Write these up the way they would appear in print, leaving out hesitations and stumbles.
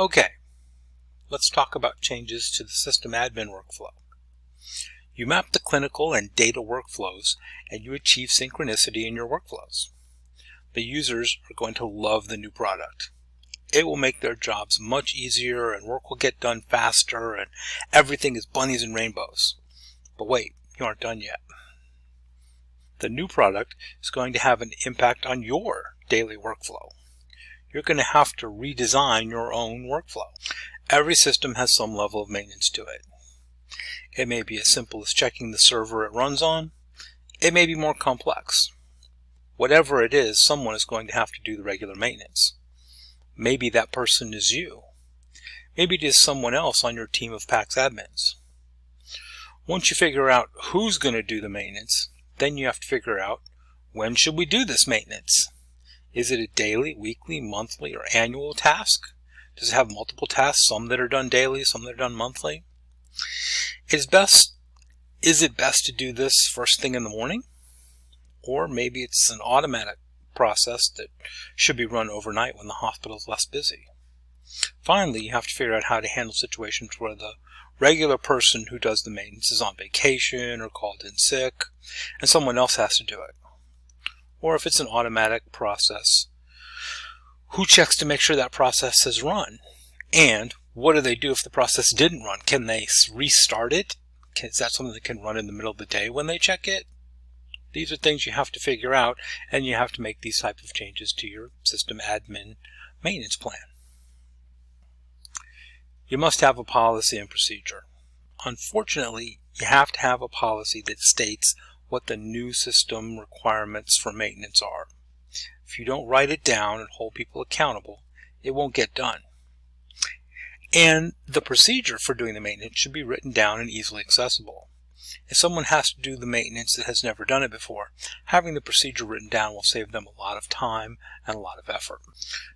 Okay, let's talk about changes to the system admin workflow. You map the clinical and data workflows and you achieve synchronicity in your workflows. The users are going to love the new product. It will make their jobs much easier and work will get done faster and everything is bunnies and rainbows. But wait, you aren't done yet. The new product is going to have an impact on your daily workflow. You're going to have to redesign your own workflow. Every system has some level of maintenance to it. It may be as simple as checking the server it runs on. It may be more complex. Whatever it is, someone is going to have to do the regular maintenance. Maybe that person is you. Maybe it is someone else on your team of PACS admins. Once you figure out who's going to do the maintenance, then you have to figure out, when should we do this maintenance? Is it a daily, weekly, monthly, or annual task? Does it have multiple tasks, some that are done daily, some that are done monthly? Is it best to do this first thing in the morning? Or maybe it's an automatic process that should be run overnight when the hospital is less busy. Finally, you have to figure out how to handle situations where the regular person who does the maintenance is on vacation or called in sick, and someone else has to do it. Or if it's an automatic process, who checks to make sure that process has run? And what do they do if the process didn't run? Can they restart it? Is that something that can run in the middle of the day when they check it? These are things you have to figure out, and you have to make these types of changes to your system admin maintenance plan. You must have a policy and procedure. Unfortunately, you have to have a policy that states what the new system requirements for maintenance are. If you don't write it down and hold people accountable, it won't get done. And the procedure for doing the maintenance should be written down and easily accessible. If someone has to do the maintenance that has never done it before, having the procedure written down will save them a lot of time and a lot of effort.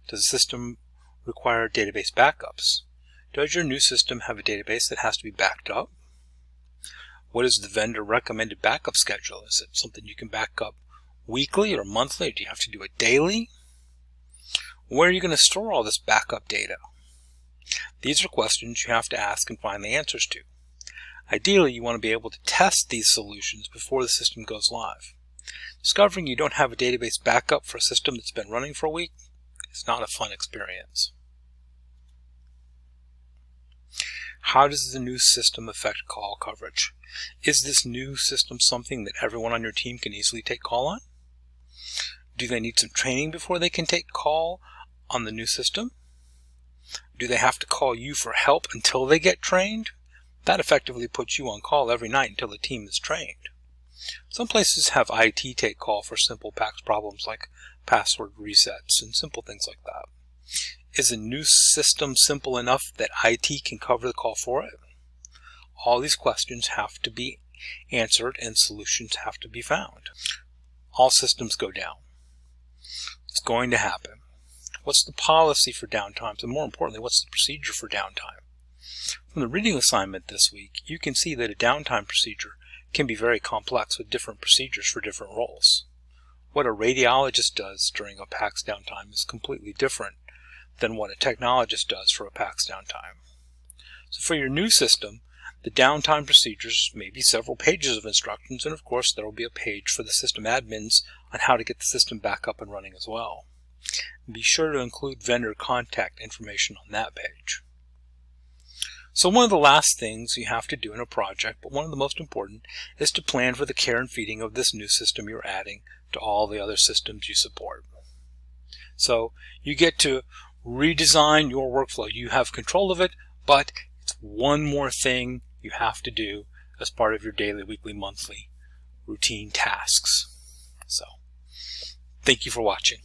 Does the system require database backups? Does your new system have a database that has to be backed up? What is the vendor recommended backup schedule? Is it something you can back up weekly or monthly, or do you have to do it daily? Where are you going to store all this backup data? These are questions you have to ask and find the answers to. Ideally, you want to be able to test these solutions before the system goes live. Discovering you don't have a database backup for a system that's been running for a week is not a fun experience. How does the new system affect call coverage? Is this new system something that everyone on your team can easily take call on? Do they need some training before they can take call on the new system? Do they have to call you for help until they get trained? That effectively puts you on call every night until the team is trained. Some places have IT take call for simple PACS problems like password resets and simple things like that. Is a new system simple enough that IT can cover the call for it? All these questions have to be answered and solutions have to be found. All systems go down. It's going to happen. What's the policy for downtimes? And more importantly, what's the procedure for downtime? From the reading assignment this week, you can see that a downtime procedure can be very complex with different procedures for different roles. What a radiologist does during a PACS downtime is completely different than what a technologist does for a PACS downtime. So for your new system, the downtime procedures may be several pages of instructions, and of course there will be a page for the system admins on how to get the system back up and running as well. Be sure to include vendor contact information on that page. So one of the last things you have to do in a project, but one of the most important, is to plan for the care and feeding of this new system you're adding to all the other systems you support. So you get to redesign your workflow. You have control of it, but it's one more thing you have to do as part of your daily, weekly, monthly routine tasks. So thank you for watching.